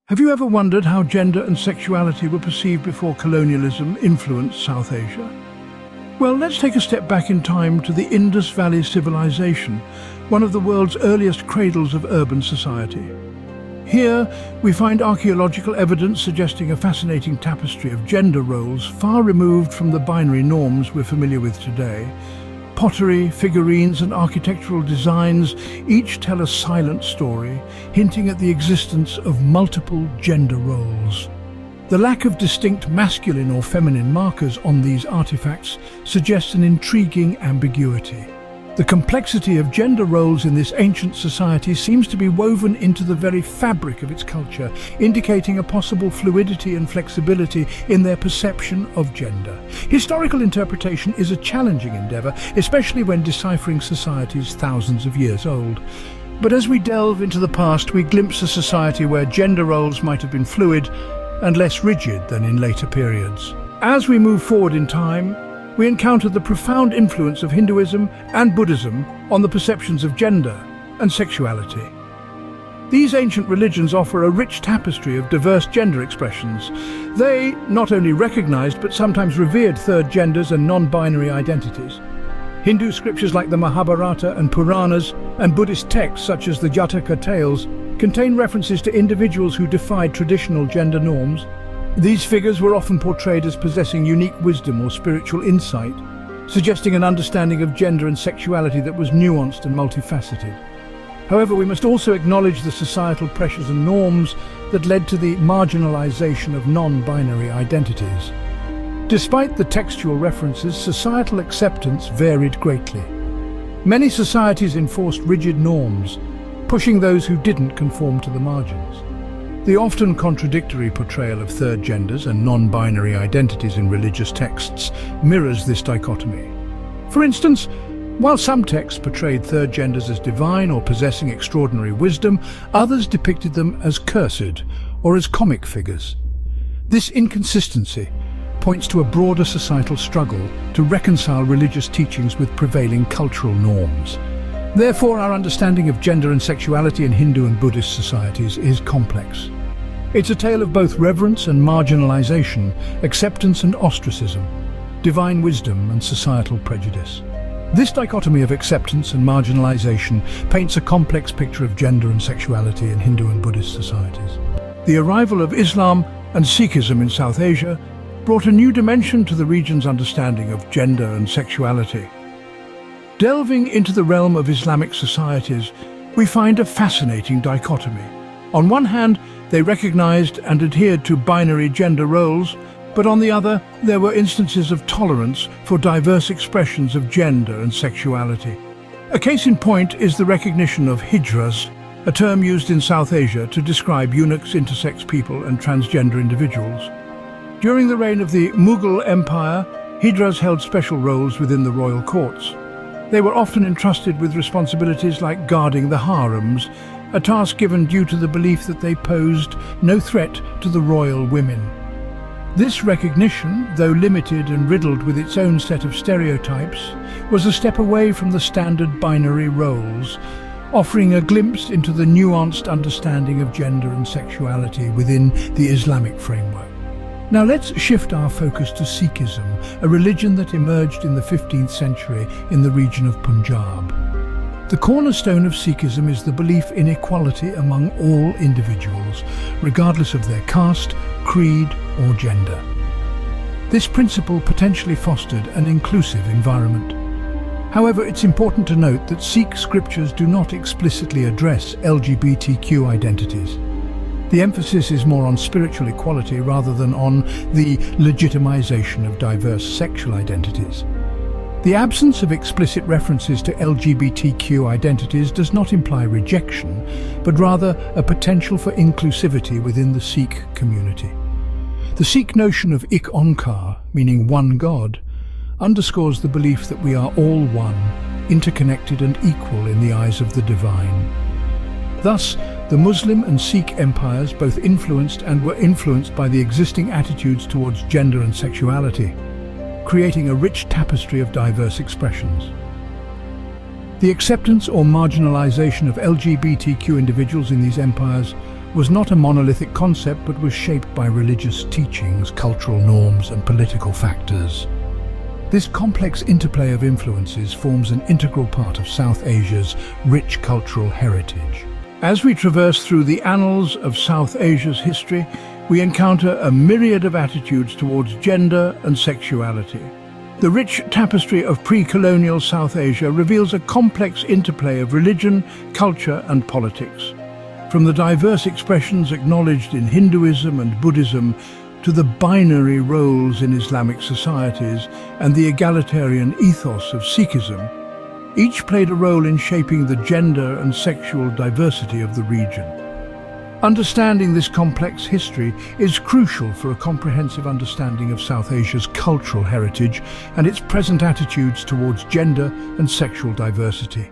Have you ever wondered how gender and sexuality were perceived before colonialism influenced South Asia? Well, let's take a step back in time to the Indus Valley civilization, one of the world's earliest cradles of urban society. Here, we find archaeological evidence suggesting a fascinating tapestry of gender roles far removed from the binary norms we're familiar with today. Pottery, figurines and architectural designs each tell a silent story, hinting at the existence of multiple gender roles. The lack of distinct masculine or feminine markers on these artifacts suggests an intriguing ambiguity. The complexity of gender roles in this ancient society seems to be woven into the very fabric of its culture, indicating a possible fluidity and flexibility in their perception of gender. Historical interpretation is a challenging endeavor, especially when deciphering societies thousands of years old. But as we delve into the past, we glimpse a society where gender roles might have been fluid and less rigid than in later periods. As we move forward in time, we encounter the profound influence of Hinduism and Buddhism on the perceptions of gender and sexuality. These ancient religions offer a rich tapestry of diverse gender expressions. They not only recognized but sometimes revered third genders and non-binary identities. Hindu scriptures like the Mahabharata and Puranas and Buddhist texts such as the Jataka tales contain references to individuals who defied traditional gender norms. These figures were often portrayed as possessing unique wisdom or spiritual insight, suggesting an understanding of gender and sexuality that was nuanced and multifaceted. However, we must also acknowledge the societal pressures and norms that led to the marginalization of non-binary identities. Despite the textual references, societal acceptance varied greatly. Many societies enforced rigid norms, pushing those who didn't conform to the margins. The often contradictory portrayal of third genders and non-binary identities in religious texts mirrors this dichotomy. For instance, while some texts portrayed third genders as divine or possessing extraordinary wisdom, others depicted them as cursed or as comic figures. This inconsistency points to a broader societal struggle to reconcile religious teachings with prevailing cultural norms. Therefore, our understanding of gender and sexuality in Hindu and Buddhist societies is complex. It's a tale of both reverence and marginalization, acceptance and ostracism, divine wisdom and societal prejudice. This dichotomy of acceptance and marginalization paints a complex picture of gender and sexuality in Hindu and Buddhist societies. The arrival of Islam and Sikhism in South Asia brought a new dimension to the region's understanding of gender and sexuality. Delving into the realm of Islamic societies, we find a fascinating dichotomy. On one hand, they recognized and adhered to binary gender roles, but on the other, there were instances of tolerance for diverse expressions of gender and sexuality. A case in point is the recognition of hijras, a term used in South Asia to describe eunuchs, intersex people and transgender individuals. During the reign of the Mughal Empire, hijras held special roles within the royal courts. They were often entrusted with responsibilities like guarding the harems, a task given due to the belief that they posed no threat to the royal women. This recognition, though limited and riddled with its own set of stereotypes, was a step away from the standard binary roles, offering a glimpse into the nuanced understanding of gender and sexuality within the Islamic framework. Now let's shift our focus to Sikhism, a religion that emerged in the 15th century in the region of Punjab. The cornerstone of Sikhism is the belief in equality among all individuals, regardless of their caste, creed or gender. This principle potentially fostered an inclusive environment. However, it's important to note that Sikh scriptures do not explicitly address LGBTQ identities. The emphasis is more on spiritual equality rather than on the legitimization of diverse sexual identities. The absence of explicit references to LGBTQ identities does not imply rejection, but rather a potential for inclusivity within the Sikh community. The Sikh notion of Ik Onkar, meaning one God, underscores the belief that we are all one, interconnected and equal in the eyes of the divine. Thus, the Muslim and Sikh empires both influenced and were influenced by the existing attitudes towards gender and sexuality, creating a rich tapestry of diverse expressions. The acceptance or marginalization of LGBTQ individuals in these empires was not a monolithic concept but was shaped by religious teachings, cultural norms and political factors. This complex interplay of influences forms an integral part of South Asia's rich cultural heritage. As we traverse through the annals of South Asia's history, we encounter a myriad of attitudes towards gender and sexuality. The rich tapestry of pre-colonial South Asia reveals a complex interplay of religion, culture and politics. From the diverse expressions acknowledged in Hinduism and Buddhism to the binary roles in Islamic societies and the egalitarian ethos of Sikhism, each played a role in shaping the gender and sexual diversity of the region. Understanding this complex history is crucial for a comprehensive understanding of South Asia's cultural heritage and its present attitudes towards gender and sexual diversity.